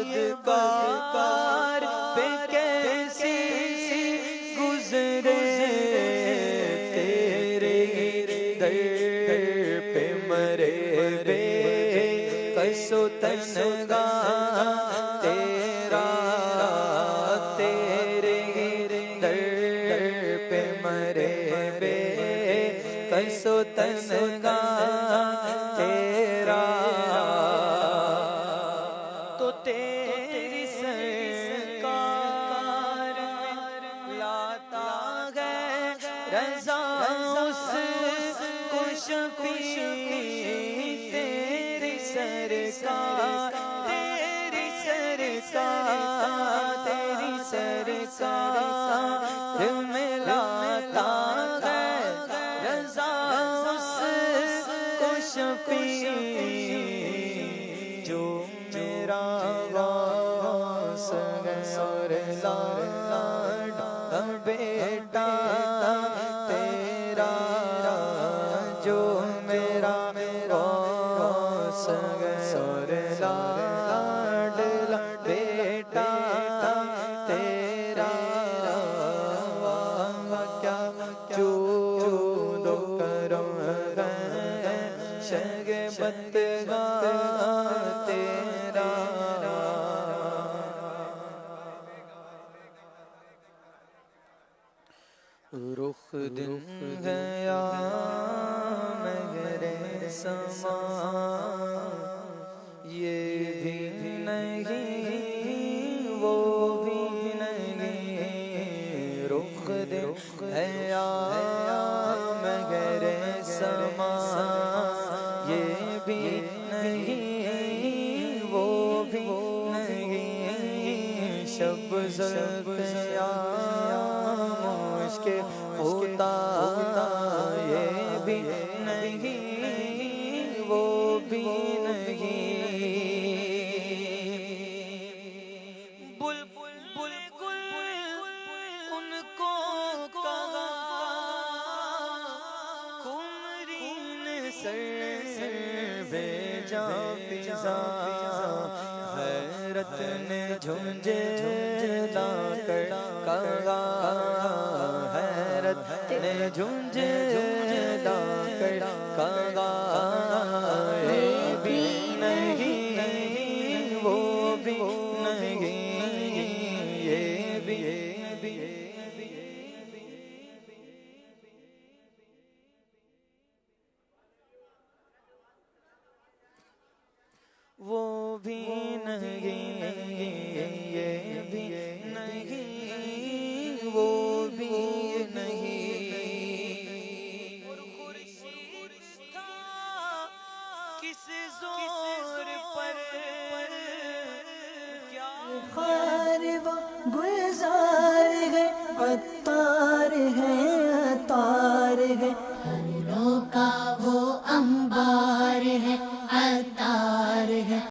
بدکار پہ کیسی گزرے تیرے در پہ مرے بے کس و تنگاہ تیرا تیرے در پہ مرے بے کس و تنگاہ تیرا تو تیری سرکار میں لاتا ہے رضا اس کو شفیع تیری سرکار تیری سرکار تیری سرکار میں لاتا ہے رضا اس کو شفیع جو میرا غوث اور لاڈا بیٹا تیرا جو میرا غوث اور لاڈلا بیٹا تیرا کیا جود و کرم ہے شگبت تیرا رخ دن گیا مگر سما یہ بھی نہیں وہ بھی نہیں رخ دن گیا مگر سما یہ بھی نہیں وہ بھی نہیں شب زلف مشکل ہوتا یہ بھی نہیں وہ بھی نہیں بلبل ان کو کہا قمرین سر بھیجا فضا حیرت نے جھنجھے لا کر کہا حیرت نے جھنجھے لا کر کہا یہ بھی نہیں وہ بھی نہیں یہ بھی وہ بھی نہیں